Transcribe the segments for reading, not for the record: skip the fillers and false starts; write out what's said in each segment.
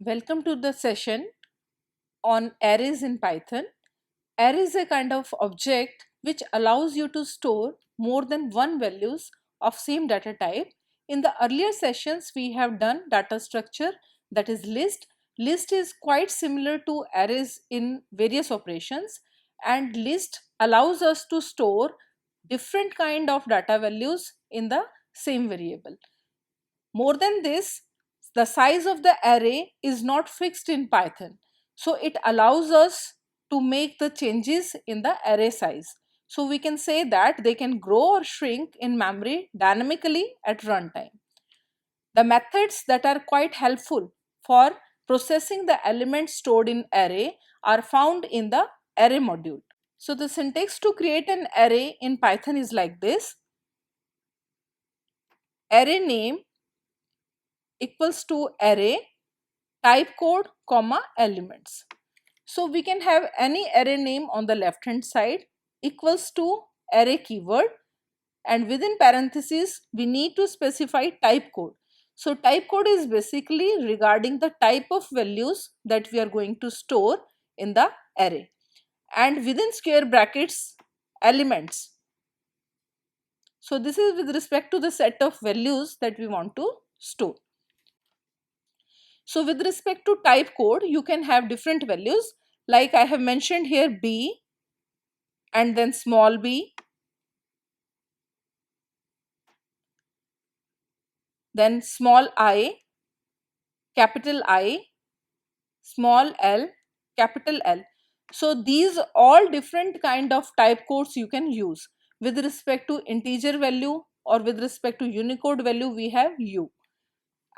Welcome to the session on arrays in Python. Array is a kind of object which allows you to store more than one values of same data type. In the earlier sessions we have done data structure, that is list. List is quite similar to arrays in various operations, and list allows us to store different kind of data values in the same variable. More than this, the size of the array is not fixed in Python. So it allows us to make the changes in the array size. So we can say that they can grow or shrink in memory dynamically at runtime. The methods that are quite helpful for processing the elements stored in array are found in the array module. So the syntax to create an array in Python is like this. Array name equals to array type code comma elements. So we can have any array name on the left hand side equals to array keyword, and within parentheses we need to specify type code. So type code is basically regarding the type of values that we are going to store in the array, and within square brackets elements. So this is with respect to the set of values that we want to store. So with respect to type code, you can have different values, like I have mentioned here b and then small b, then small I, capital I, small l, capital L. So these all different kind of type codes you can use. With respect to integer value or with respect to Unicode value, we have U,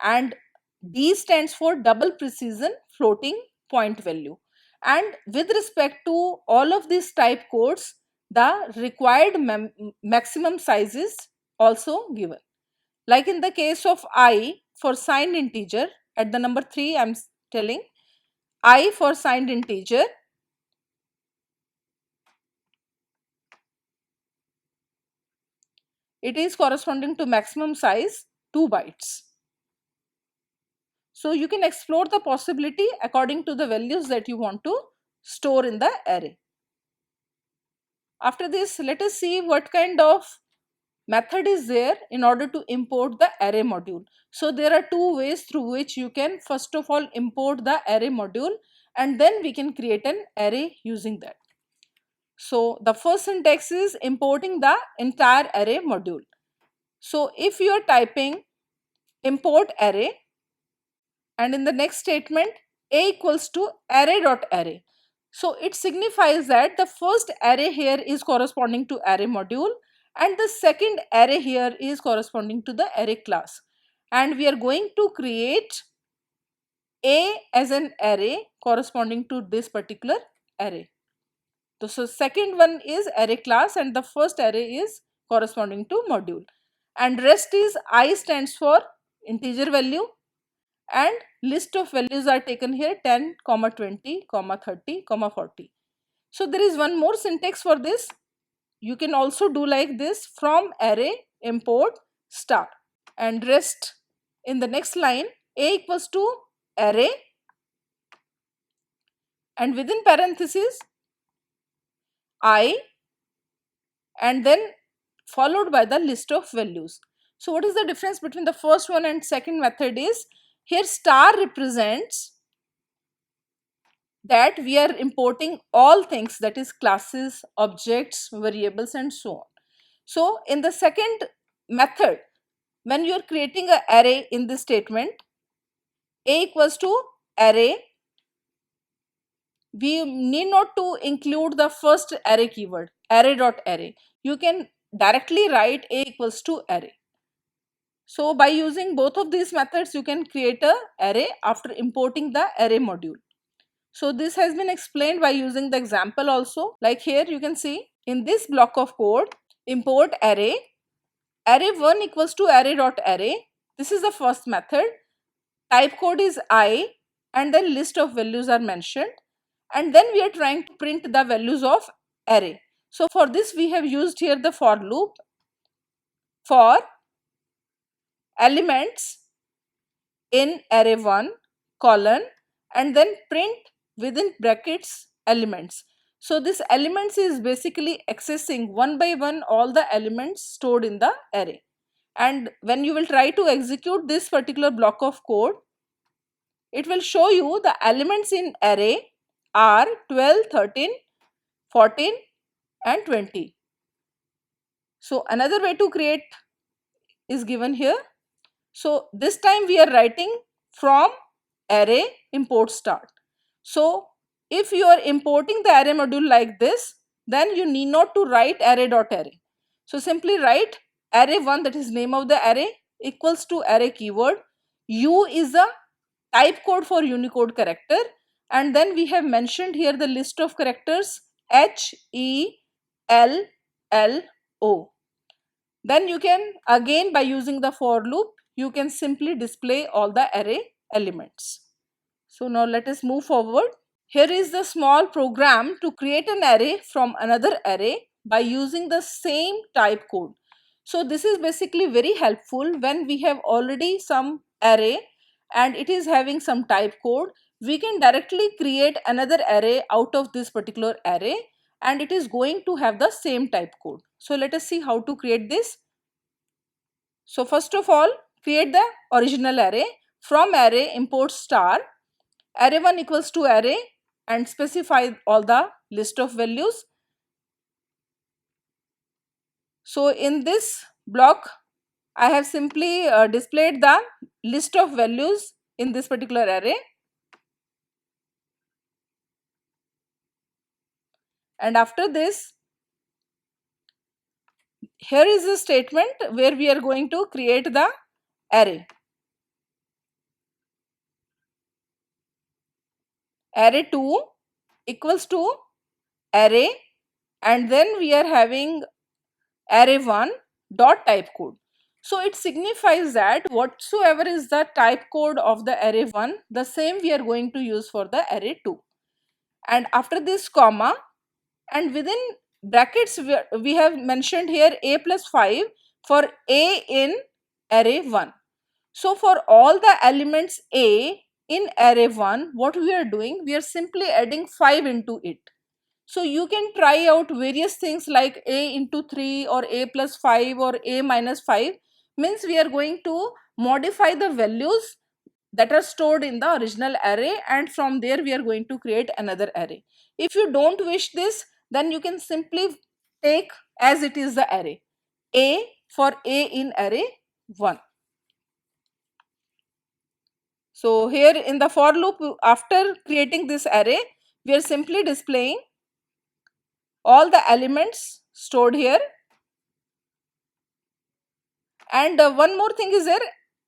and D stands for double precision floating point value. And with respect to all of these type codes, the required maximum size is also given. Like in the case of I for signed integer, at the number 3 I am telling I for signed integer, it is corresponding to maximum size 2 bytes. So you can explore the possibility according to the values that you want to store in the array. After this, let us see what kind of method is there in order to import the array module. So there are two ways through which you can first of all import the array module, and then we can create an array using that. So the first syntax is importing the entire array module. So if you are typing import array, and in the next statement a equals to array.array. So it signifies that the first array here is corresponding to array module, and the second array here is corresponding to the array class, and we are going to create a as an array corresponding to this particular array. So second one is array class and the first array is corresponding to module, and rest is I stands for integer value, and list of values are taken here 10, 20, 30, 40. So there is one more syntax for this. You can also do like this: from array import star, and rest in the next line a equals to array and within parentheses I, and then followed by the list of values. So what is the difference between the first one and second method is, here star represents that we are importing all things, that is classes, objects, variables and so on. So in the second method, when you are creating an array in this statement a equals to array, we need not to include the first array keyword array.array. You can directly write a equals to array. So by using both of these methods you can create an array after importing the array module. So this has been explained by using the example also. Like here you can see in this block of code, import array, array1 equals to array.array. This is the first method. Type code is I, and then list of values are mentioned, and then we are trying to print the values of array. So for this we have used here the for loop for elements in array1 colon and then print within brackets elements. So this elements is basically accessing one by one all the elements stored in the array. And when you will try to execute this particular block of code, it will show you the elements in array are 12, 13, 14 and 20. So another way to create is given here. So this time we are writing from array import start. So if you are importing the array module like this, then you need not to write array.array. So simply write array1, that is name of the array, equals to array keyword. U is a type code for Unicode character, and then we have mentioned here the list of characters HELLO. Then you can again, by using the for loop, you can simply display all the array elements. So now let us move forward. Here is the small program to create an array from another array by using the same type code. So this is basically very helpful when we have already some array and it is having some type code. We can directly create another array out of this particular array and it is going to have the same type code. So let us see how to create this. So first of all, create the original array. From array import star array1 equals to array and specify all the list of values. So in this block I have simply displayed the list of values in this particular array, and after this here is a statement where we are going to create the array. Array2 equals to array, and then we are having array1 dot type code. So it signifies that whatsoever is the type code of the array1, the same we are going to use for the array2. And after this comma, and within brackets we have mentioned here a plus 5 for a in array1. So for all the elements a in array1, what we are doing, we are simply adding 5 into it. So you can try out various things like a into 3 or a plus 5 or a minus 5. Means we are going to modify the values that are stored in the original array, and from there we are going to create another array. If you don't wish this, then you can simply take as it is the array a for a in array 1. So here in the for loop, after creating this array, we are simply displaying all the elements stored here. And one more thing is there,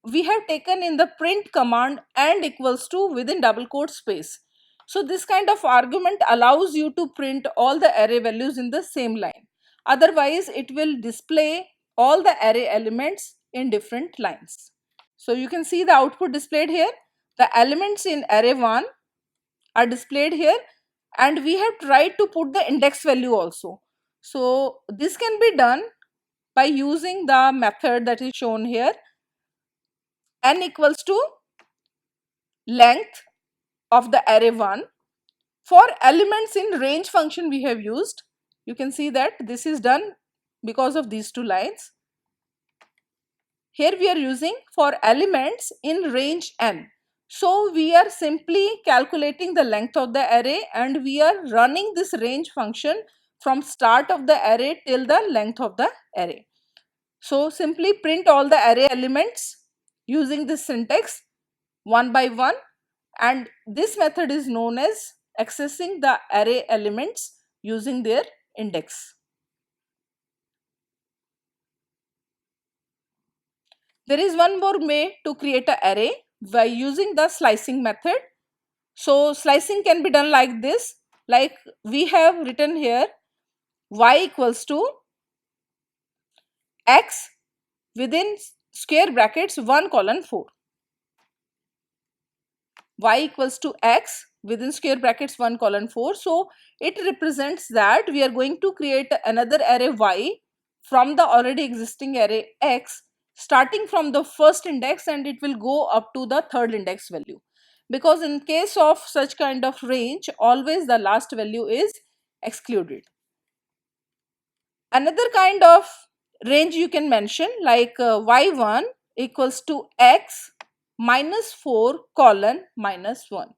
we have taken in the print command and equals to within double quote space. So this kind of argument allows you to print all the array values in the same line. Otherwise it will display all the array elements in different lines. So you can see the output displayed here. The elements in array 1 are displayed here, and we have tried to put the index value also. So this can be done by using the method that is shown here, n equals to length of the array 1. For elements in range function we have used, you can see that this is done because of these two lines. Here we are using for elements in range n. So we are simply calculating the length of the array and we are running this range function from start of the array till the length of the array. So simply print all the array elements using this syntax one by one, and this method is known as accessing the array elements using their index. There is one more way to create an array by using the slicing method. So slicing can be done like this, like we have written here y equals to x within square brackets 1 colon 4. Y equals to x within square brackets 1 colon 4. So it represents that we are going to create another array y from the already existing array x, starting from the first index, and it will go up to the third index value. because in case of such kind of range, always the last value is excluded. Another kind of range you can mention, like y1 equals to x minus 4 colon minus 1.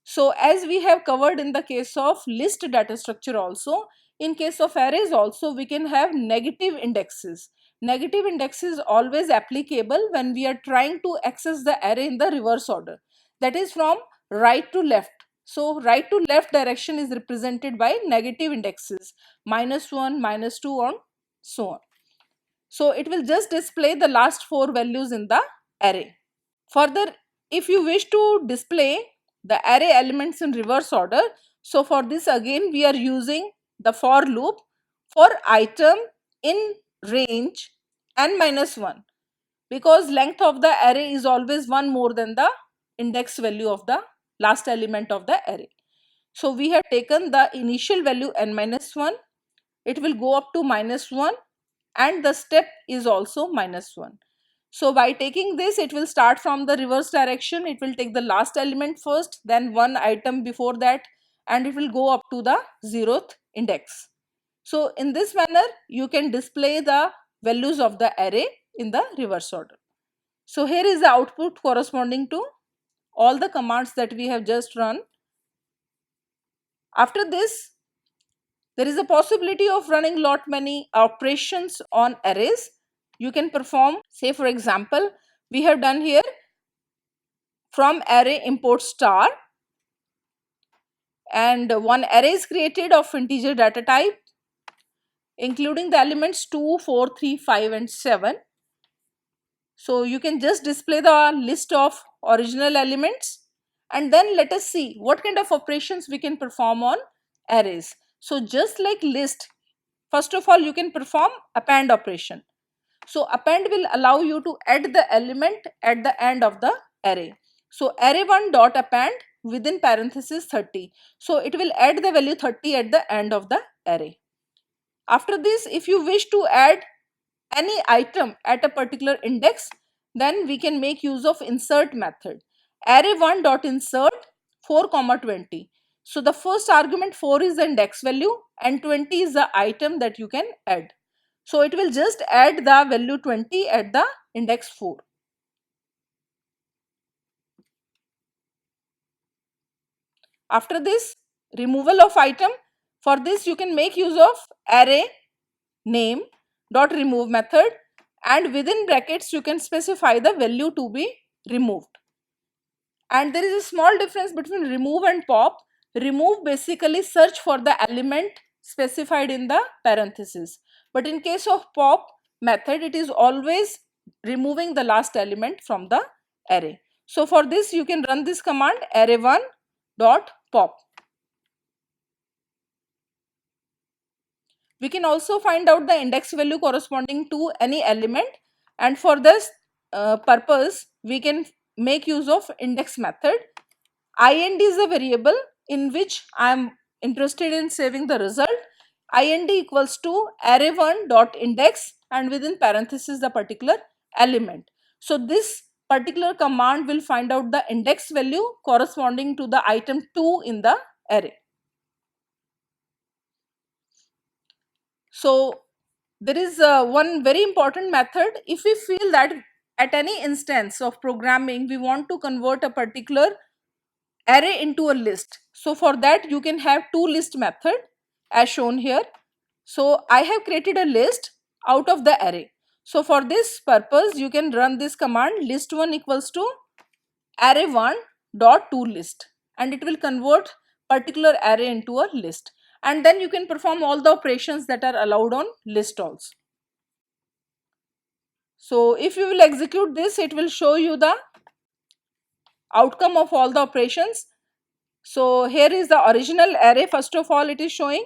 So as we have covered in the case of list data structure also, in case of arrays also we can have negative indexes. Negative index is always applicable when we are trying to access the array in the reverse order, that is from right to left. So right to left direction is represented by negative indexes, minus 1, minus 2 and so on. So it will just display the last 4 values in the array. Further, if you wish to display the array elements in reverse order, so for this again we are using the for loop for item in range n minus 1, because length of the array is always 1 more than the index value of the last element of the array. So we have taken the initial value n minus 1, it will go up to minus 1 and the step is also minus 1. So by taking this, it will start from the reverse direction. It will take the last element first, then one item before that, and it will go up to the 0th index. So in this manner, you can display the values of the array in the reverse order. So here is the output corresponding to all the commands that we have just run. After this, there is a possibility of running lot many operations on arrays. You can perform, say for example, we have done here from array import star, and one array is created of integer data type including the elements 2, 4, 3, 5 and 7. So you can just display the list of original elements, and then let us see what kind of operations we can perform on arrays. So just like list, first of all you can perform append operation. So append will allow you to add the element at the end of the array. So array1 dot append within parenthesis 30. So it will add the value 30 at the end of the array. After this, if you wish to add any item at a particular index, then we can make use of insert method. Array1 dot insert 4 comma 20. So the first argument 4 is the index value and 20 is the item that you can add. So it will just add the value 20 at the index 4. After this, removal of item. For this you can make use of array name dot remove method, and within brackets you can specify the value to be removed. And there is a small difference between remove and pop. Remove basically search for the element specified in the parenthesis, but in case of pop method it is always removing the last element from the array. So for this you can run this command array1 dot pop. We can also find out the index value corresponding to any element, and for this purpose we can make use of index method. Ind is a variable in which I am interested in saving the result. Ind equals to array1 dot index and within parenthesis the particular element. So this particular command will find out the index value corresponding to the item 2 in the array. So there is one very important method. If we feel that at any instance of programming we want to convert a particular array into a list, so for that you can have two list method as shown here. So I have created a list out of the array. So for this purpose you can run this command list1 equals to array1 dot to list, and it will convert particular array into a list, and then you can perform all the operations that are allowed on list also. So if you will execute this, it will show you the outcome of all the operations. So here is the original array. First of all it is showing,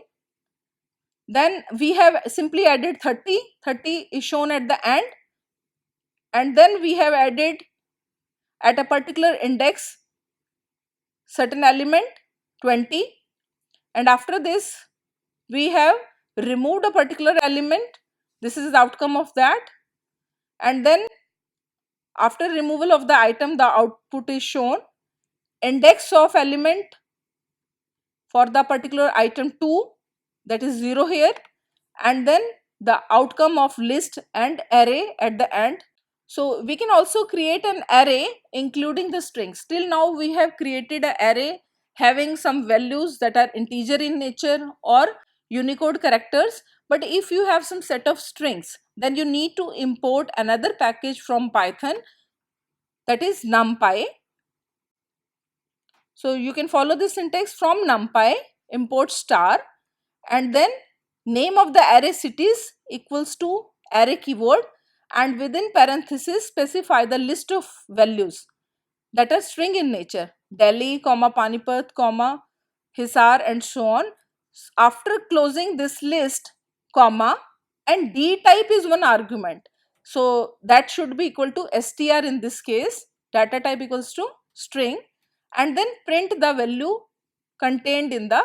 then we have simply added 30. 30 is shown at the end, and then we have added at a particular index certain element 20, and after this we have removed a particular element. This is the outcome of that, and then after removal of the item the output is shown, index of element for the particular item 2, that is 0 here, and then the outcome of list and array at the end. So we can also create an array including the strings. Till now we have created an array having some values that are integer in nature or Unicode characters. But if you have some set of strings, then you need to import another package from Python, that is NumPy. So you can follow this syntax from NumPy, import star, and then name of the array cities equals to array keyword, and within parenthesis specify the list of values that are string in nature, Delhi, comma Panipat, comma Hisar, and so on. After closing this list, comma, and d type is one argument, so that should be equal to str in this case, data type equals to string, and then print the value contained in the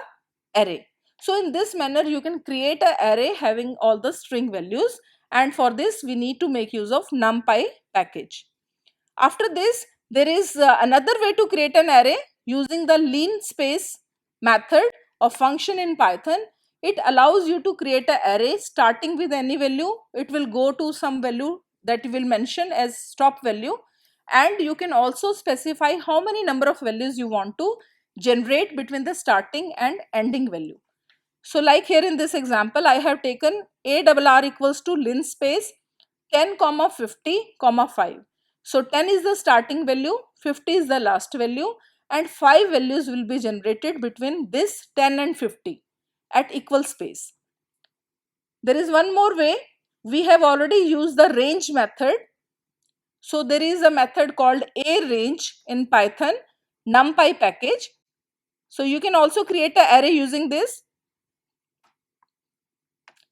array. So in this manner you can create an array having all the string values, and for this we need to make use of NumPy package. After this, there is another way to create an array using the linspace method of function in Python. It allows you to create an array starting with any value. It will go to some value that you will mention as stop value, and you can also specify how many number of values you want to generate between the starting and ending value. So like here in this example, I have taken ARR equals to linspace 10 comma 50 comma 5. So 10 is the starting value, 50 is the last value, and 5 values will be generated between this 10 and 50 at equal space. There is one more way. We have already used the range method. So there is a method called arange in Python NumPy package. So you can also create an array using this.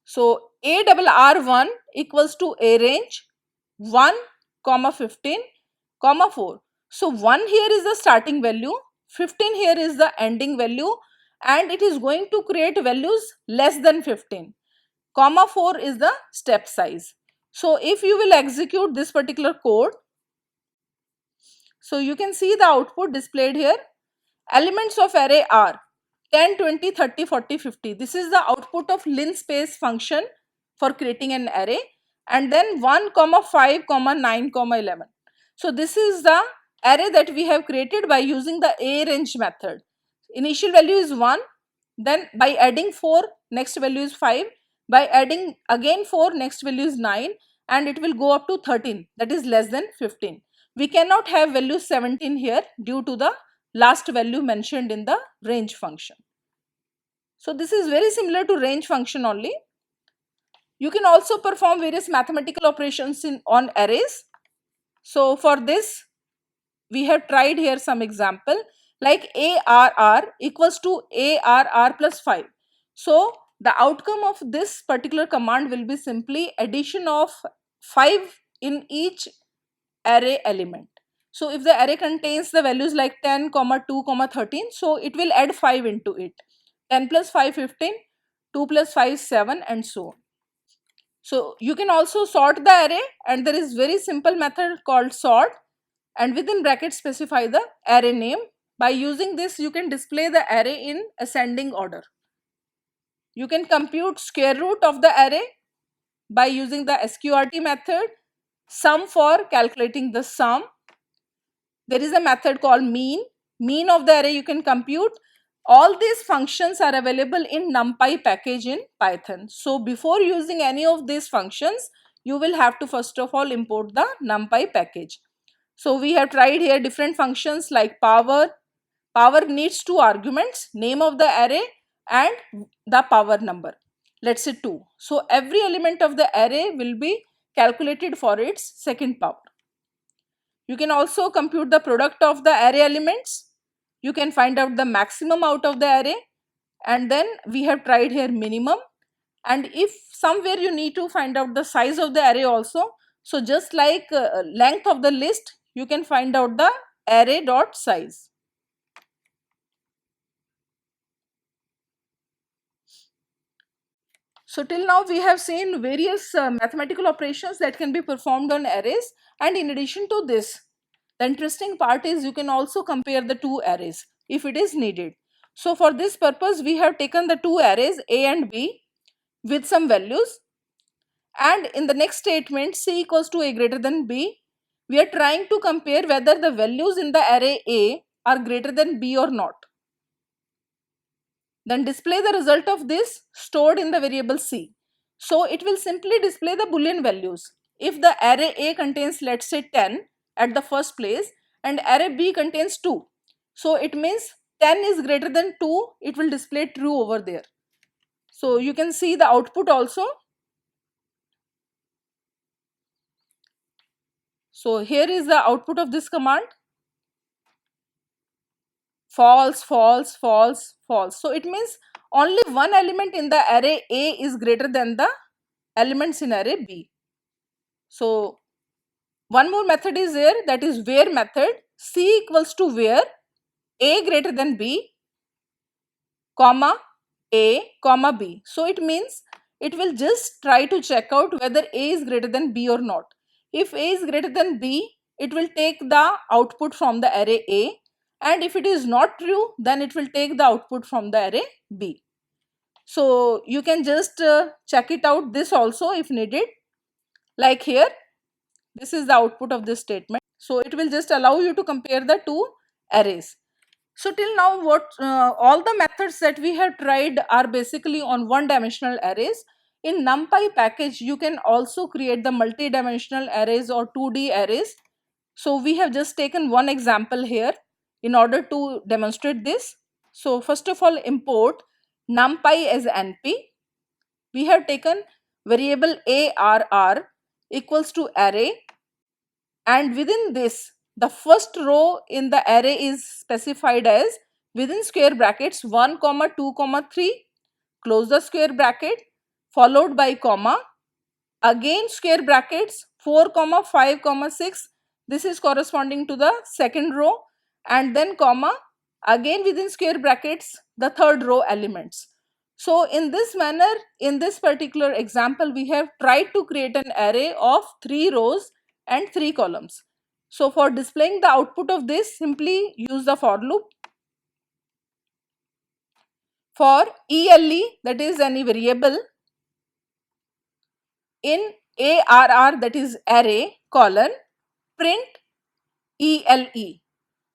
So ARR1 equals to arange 1 comma 15 comma 4. So 1 here is the starting value, 15 here is the ending value, and it is going to create values less than 15. Comma 4 is the step size. So if you will execute this particular code, so you can see the output displayed here. Elements of array are 10, 20, 30, 40, 50. This is the output of linspace function for creating an array, and then 1 comma 5 comma 9 comma 11. So this is the array that we have created by using the arange method. Initial value is 1, then by adding 4 next value is 5, by adding again 4 next value is 9, and it will go up to 13, that is less than 15. We cannot have value 17 here due to the last value mentioned in the range function. So this is very similar to range function only. You can also perform various mathematical operations on arrays. So for this we have tried here some example, like ARR equals to ARR plus 5. So the outcome of this particular command will be simply addition of 5 in each array element. So if the array contains the values like 10 comma 2 comma 13, so it will add 5 into it. 10 plus 5 15, 2 plus 5 7, and so on. So you can also sort the array, and there is very simple method called sort, and within brackets specify the array name. By using this you can display the array in ascending order. You can compute square root of the array by using the sqrt method, sum for calculating the sum. There is a method called mean of the array you can compute. All these functions are available in NumPy package in Python. So before using any of these functions, you will have to first of all import the NumPy package. So we have tried here different functions like power. Power needs two arguments, name of the array and the power number. Let's say 2. So every element of the array will be calculated for its second power. You can also compute the product of the array elements. You can find out the maximum out of the array, and then we have tried here minimum. And if somewhere you need to find out the size of the array also, so just like length of the list, you can find out the array dot size. So till now we have seen various mathematical operations that can be performed on arrays, and in addition to this, The interesting part is you can also compare the two arrays if it is needed. So for this purpose, we have taken the two arrays A and B with some values, and in the next statement C equals to A greater than B, we are trying to compare whether the values in the array A are greater than B or not. Then display the result of this stored in the variable C. So it will simply display the boolean values. If the array A contains, let's say, 10 at the first place and array B contains 2, so it means 10 is greater than 2, it will display true over there. So you can see the output also. So here is the output of this command: false, false, false, false. So it means only one element in the array A is greater than the elements in array B. So one more method is there, that is where method. C equals to where A greater than B, comma A, comma B. So it means it will just try to check out whether A is greater than B or not. If A is greater than B, it will take the output from the array A, and if it is not true, then it will take the output from the array B. So you can just check it out this also if needed. Like here, this is the output of this statement. So it will just allow you to compare the two arrays. So till now, what all the methods that we have tried are basically on one-dimensional arrays. In NumPy package, you can also create the multi-dimensional arrays or 2D arrays. So we have just taken one example here in order to demonstrate this. So first of all, import NumPy as NP. We have taken variable arr equals to array, and within this the first row in the array is specified as within square brackets 1 comma 2 comma 3, close the square bracket, followed by comma, again square brackets 4 comma 5 comma 6, this is corresponding to the second row, and then comma, again within square brackets the third row elements. So in this manner, in this particular example, we have tried to create an array of 3 rows and 3 columns. So for displaying the output of this, simply use the for loop. For ELE, that is any variable, in ARR, that is array colon, print ELE.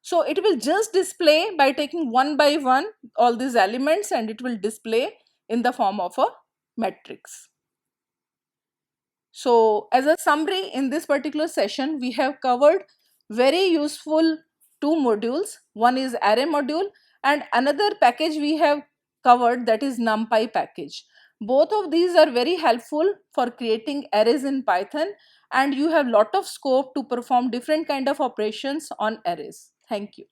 So it will just display by taking one by one all these elements, and it will display in the form of a matrix. So as a summary, in this particular session, we have covered very useful two modules. One is array module, and another package we have covered, that is NumPy package. Both of these are very helpful for creating arrays in Python, and you have lot of scope to perform different kind of operations on arrays. Thank you.